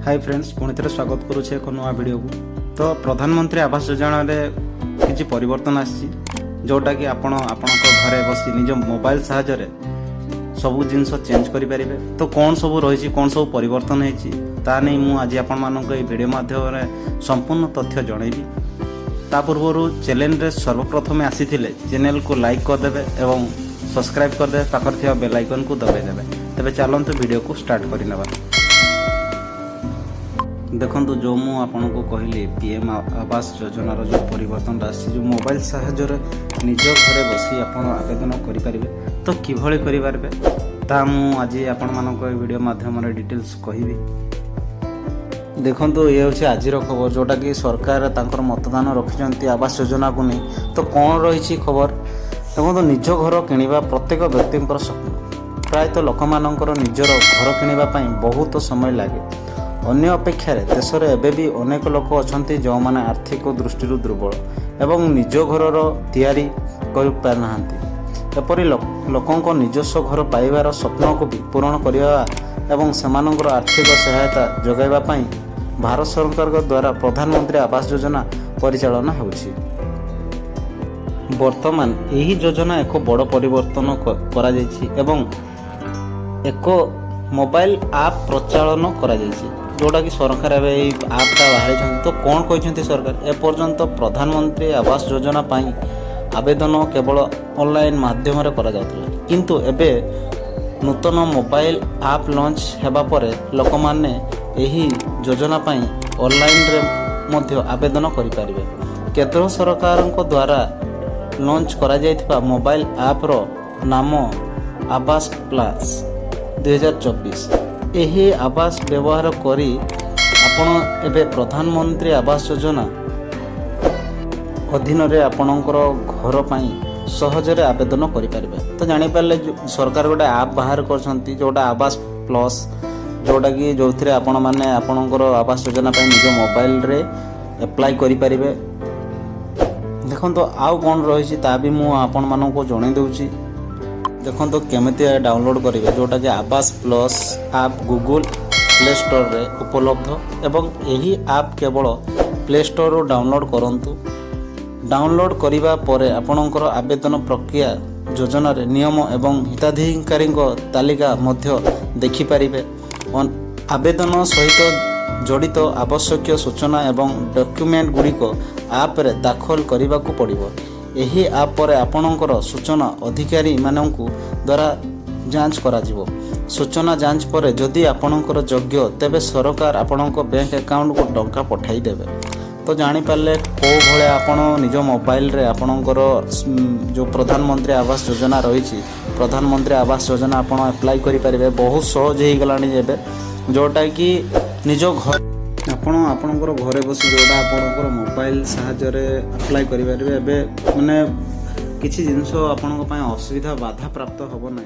Hi friends पुणी थे स्वागत करुचे एक नुआ वीडियो को। तो प्रधानमंत्री आवास योजना रे किसी परिवर्तन आसी जोटा कि आपण घरे बसी निज मोबाइल साहाय्य सब जिनस चेंज करें। तो कौन सब रही कौन सब परिवर्तन होता नहीं मुझे आज आपण मानक वीडियो माध्यम संपूर्ण तथ्य जनइबी। ता पूर्व चैनल रे सर्वप्रथम आसी चैनल को लाइक करदे और सब्सक्राइब करदे पाखर थिया बेल आइकन को दबाई देवे। तेरे चलते वीडियो को स्टार्ट करनेबा। देखो जो मु आपन को कहली पीएम आवास योजनार जो परिवर्तन आसी जो मोबाइल साहाय्य निज घरे बसी आप आवेदन करें तो किभली करें ता मु आज आपण मानक वीडियो माध्यम डिटेल्स कहबी। देखो ये हूँ आज खबर जोटा कि सरकार तांकर मतदान रखिंट आवास योजना को नहीं। तो कौन रही खबर देखो निज घर किणवा प्रत्येक व्यक्ति स्वप्न। प्रायतः लोक मानकर निजर घर किणवाई बहुत समय लगे। अन्य अपेक्षा देश में एबी अनेक लोक अच्छा जो मैंने आर्थिक दृष्टि दुर्बल एवं निज घर तैयारी करना एपरी लोकों निजस्व घर पाइबार स्वप्न को भी पूरण करने एवं सेमानंकर आर्थिक सहायता जोगाइबापी भारत सरकार द्वारा प्रधानमंत्री आवास योजना परिचालना होउछि। वर्तमान यही योजना एक बड़ परिवर्तन करा जायछि एवं एक मोबाइल आप प्रचलन करा जायछि जोटा कि सरकार आपटा बाहर। तो कौन कहते सरकार एपर्यंत प्रधानमंत्री आवास योजना पाई आवेदन केवल ऑनलाइन माध्यम करा जाउतला, किंतु एबे नूतन मोबाइल आप लॉन्च हेबा परे लोक माने एही योजना पाई ऑनलाइन रे मध्य आवेदन करि पारिबे। केंद्र सरकार द्वारा लॉन्च करा जायथिबा मोबाइल आप रो नाम आवास प्लस 2024। यही आवास व्यवहार करी आपण एबे प्रधानमंत्री आवास योजना अधीन रे आपणकर घर पाई सहजरे आवेदन करि पारिबे। तो जानि पारले सरकार गोटे आप बाहर करछंती जोटा आवास प्लस जोटा कि जो थे आपण माने आपणकर आवास योजना पाई निज मोबाइल रे अप्लाई करि पारिबे। देखो तो आउ कोन रही ता भी मु आपण मानन को जणे देउची। देखो तो केमिति डाउनलोड करेंगे जोटा कि आवास प्लस आप गूगल प्ले स्टोर रे उपलब्ध एवं यही आप केवल प्ले स्टोर रो डाउनलोड करंतु। डाउनलोड करिबा परे आपणकर आवेदन प्रक्रिया योजना रे नियम एवं हिताधिकारी तालिका मध्य देखि पारिबे। आवेदन सहित जड़ित आवश्यक सूचना एवं डॉक्यूमेंट गुड़िक आप रे दाखल करने को पड़िबो। यही आप पर आपणकर सूचना अधिकारी माननकु द्वारा जांच करा जिवो। सूचना जांच पर जदि आपणकर योग्य तेबे सरकार आपणक बैंक अकाउंट को टंका पठाई देबे। तो जानि पारले को भले आपण निज मोबाइल रे आपणकर जो प्रधानमंत्री आवास योजना रही प्रधानमंत्री आवास योजना आपण अप्लाई करि परिबे। बहुत सहज हो गलानी जेबे जोटा कि निज घर आपणकर घरे बसी जोड़ा आपणकर मोबाइल साहाय्य अप्लाई करें माने किसी जिनस आपण असुविधा बाधा प्राप्त होब ना।